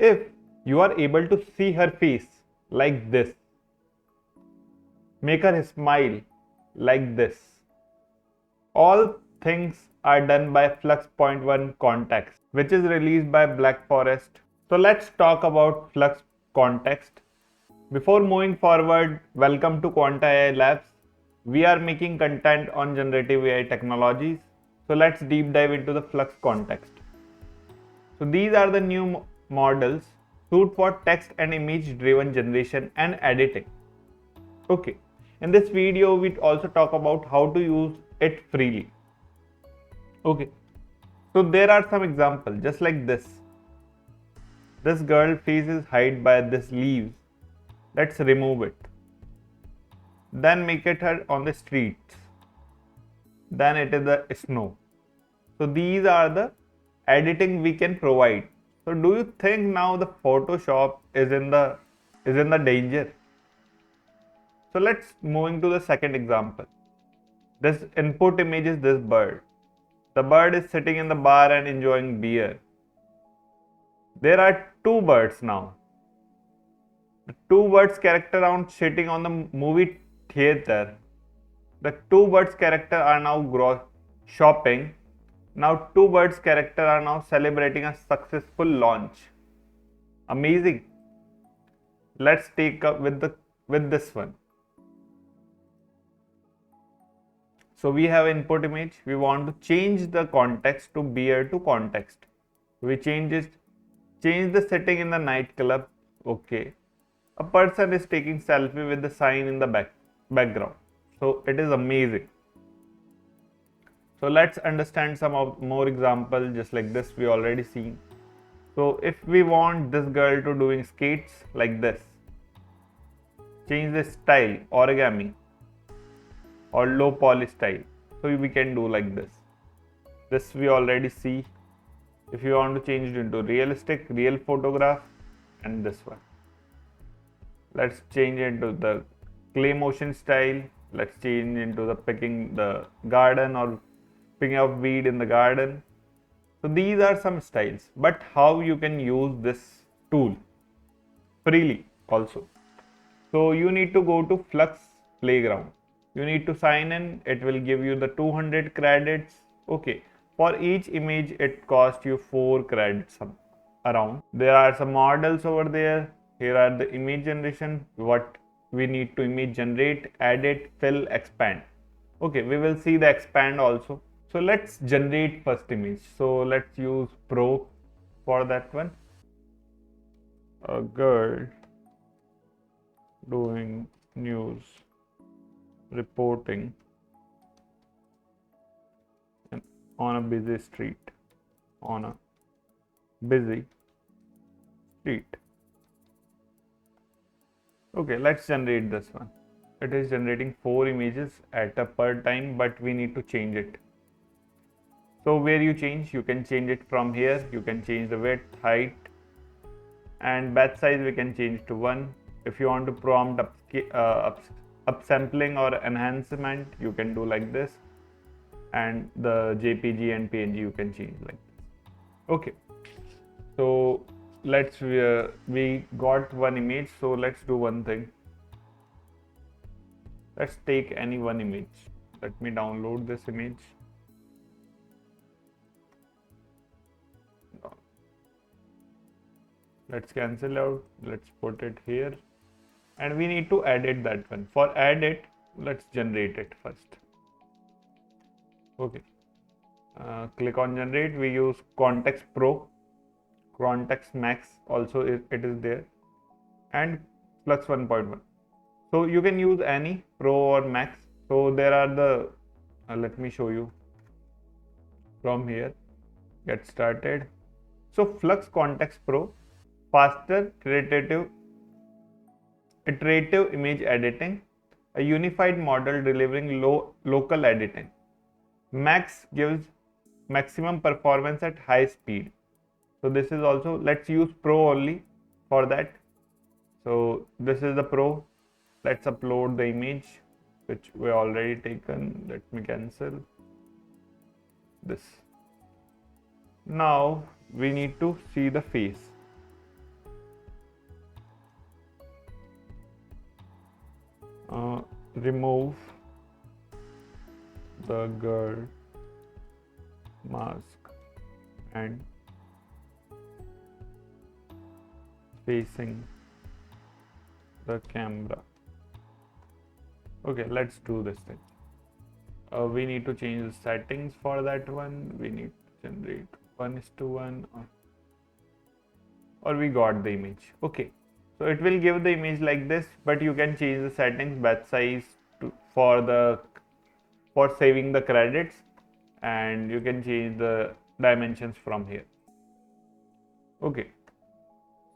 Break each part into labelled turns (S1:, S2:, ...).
S1: If you are able to see her face like this, make her smile like this. All things are done by Flux.1 Kontext, which is released by Black Forest. So let's talk about Flux Kontext. Before moving forward, welcome to Quanta AI Labs. We are making content on generative AI technologies. So let's deep dive into the Flux Kontext. So these are the new models suited for text and image driven generation and editing. Okay, in this video we also talk about how to use it freely. Okay, so there are some examples just like this. This girl face is hid by this leaves. Let's remove it. Then make it her on the streets. Then it is the snow. So these are the editing we can provide. So do you think now the Photoshop is in the danger? So let's moving to the second example. This input image is this bird. The bird is sitting in the bar and enjoying beer. There are two birds now. The two birds character are sitting on the movie theater. The two birds character are now shopping. Now two birds character are now celebrating a successful launch. Amazing. Let's take up with this one. So we have input image. We want to change the context to beer to context. We change the setting in the nightclub. Okay. A person is taking selfie with the sign in the background. So it is amazing. So let's understand some more examples just like this we already seen. So if we want this girl to doing skates like this, change the style origami or low poly style. So we can do like this. This we already see. If you want to change it into realistic, real photograph, and this one. Let's change it into the clay motion style. Let's change into the picking the garden or picking up weed in the garden. So these are some styles, but how you can use this tool freely also. So you need to go to Flux Playground. You need to sign in. It will give you the 200 credits. Okay. For each image, it costs you 4 credits around. There are some models over there. Here are the image generation. What we need to image generate, edit, fill, expand. Okay, we will see the expand also. So let's generate first image. So let's use Pro for that one. A girl doing news reporting on a busy street. On a busy street. Okay, let's generate this one. It is generating 4 images at a per time, but we need to change it. So where you change, you can change it from here. You can change the width, height, and batch size we can change to 1. If you want to prompt upsampling or enhancement, you can do like this. And the JPG and PNG you can change like this. Okay. So let's we got one image. So let's do one thing. Let's take any one image. Let me download this image. Let's cancel out. Let's put it here. And we need to edit that one. For edit, let's generate it first. Okay. Click on generate. We use Kontext Pro, Kontext Max also it is there, and Flux 1.1. So you can use any Pro or Max. So there are the let me show you from here. Get started. So Flux Kontext Pro, faster iterative image editing, a unified model delivering local editing. Max gives maximum performance at high speed. So this is also, let's use Pro only for that. So this is the Pro. Let's upload the image which we already taken. Let me cancel this. Now we need to see the face. remove the girl mask and facing the camera. Okay, let's do this thing. We need to change the settings for that one. We need to generate 1:1 or we got the image. Okay, so it will give the image like this, but you can change the settings, batch size for saving the credits, and you can change the dimensions from here. Okay,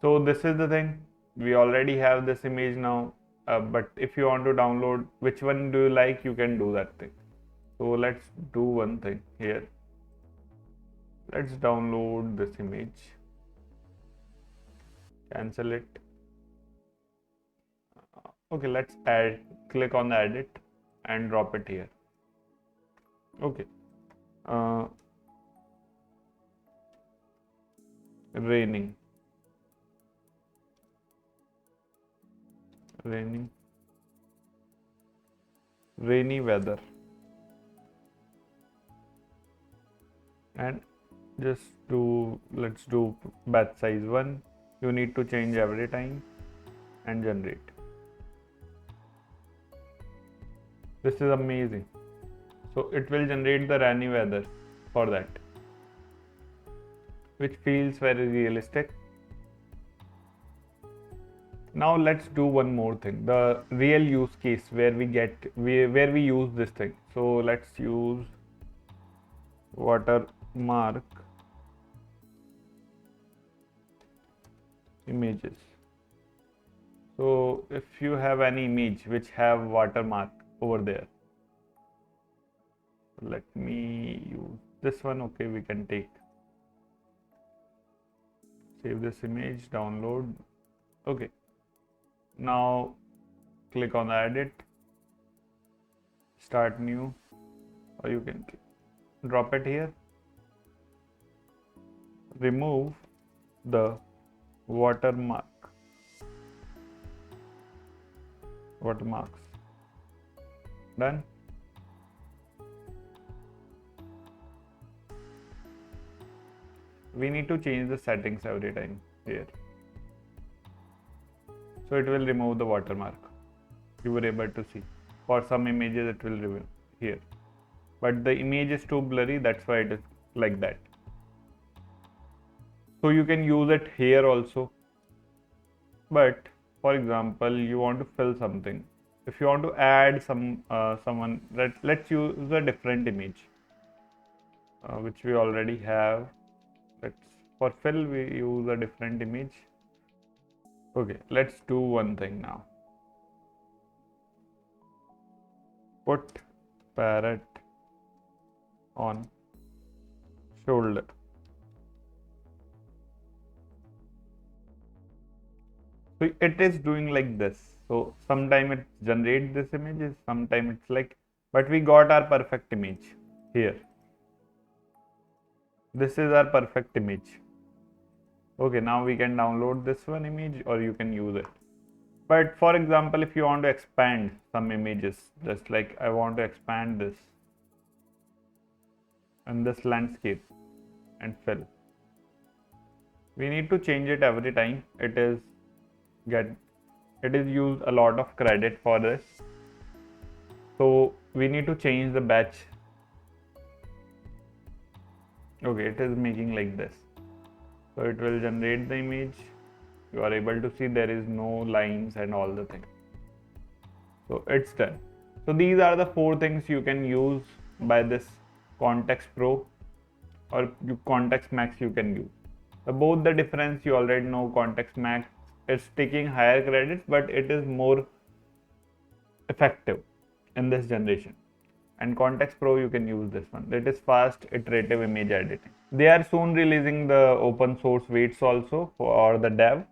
S1: so this is the thing. We already have this image now, but if you want to download which one do you like, you can do that thing. So let's do one thing here. Let's download this image, cancel it. Okay, let's click on the edit and drop it here. Okay, raining, rainy weather, and let's do batch size 1. You need to change every time and generate. This is amazing. So it will generate the rainy weather for that, which feels very realistic. Now let's do one more thing, the real use case where we use this thing. So let's use watermark images. So if you have any image which have watermark over there, let me use this one. Okay, we can save this image, download. Okay, now click on the edit, start new, or you can drop it here. Remove the watermarks. Done. We need to change the settings every time here. So it will remove the watermark. You were able to see. For some images it will remove here. But the image is too blurry, that's why it is like that. So you can use it here also. But for example, you want to fill something. If you want to add someone, let's use a different image, which we already have. For fill, we use a different image. Okay, let's do one thing now. Put parrot on shoulder. So it is doing like this. So sometime it generates this images, sometime it's like, but we got our perfect image here. This is our perfect image. Okay, now we can download this one image or you can use it. But for example, if you want to expand some images, just like I want to expand this and this landscape and fill, we need to change it every time. It is used a lot of credit for this. So we need to change the batch. Okay, it is making like this. So it will generate the image. You are able to see there is no lines and all the things. So it's done. So these are the 4 things you can use by this Kontext Pro or Kontext Max you can use. Both the difference you already know. Kontext Max is taking higher credits, but it is more effective in this generation. And Kontext Pro you can use this one. It is fast iterative image editing. They are soon releasing the open source weights also for the dev.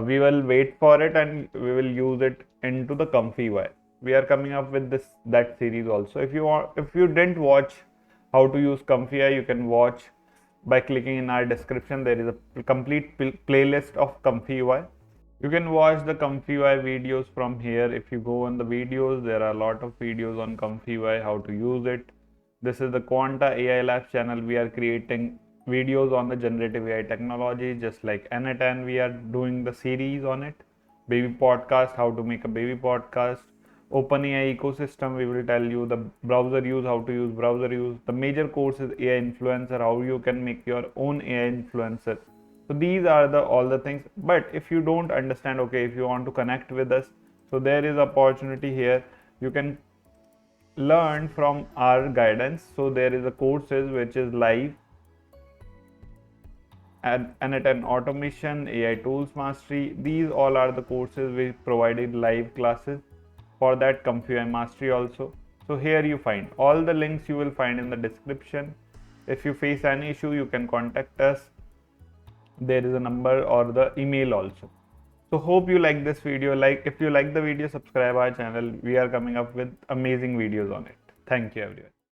S1: We will wait for it and we will use it into the Comfy UI. We are coming up with that series also. If you didn't watch how to use Comfy UI, you can watch by clicking in our description. There is a complete playlist of Comfy UI. You can watch the Comfy UI videos from here. If you go on the videos, there are a lot of videos on Comfy UI, how to use it. This is the Quanta AI Labs channel. We are creating videos on the generative AI technology, just like N10. We are doing the series on it. Baby podcast, how to make a baby podcast. OpenAI ecosystem, we will tell you the browser use, how to use browser use. The major course is AI influencer, how you can make your own AI influencer. So these are the all the things. But if you don't understand, okay, if you want to connect with us, so there is opportunity here. You can learn from our guidance. So there is a courses which is live and N10 automation, AI tools mastery. These all are the courses we provided live classes. For that, Comfy UI mastery also. So here you find all the links you will find in the description. If you face any issue, you can contact us. There is a number or the email also. So hope you like this video. If you like the video, subscribe our channel. We are coming up with amazing videos on it. Thank you everyone.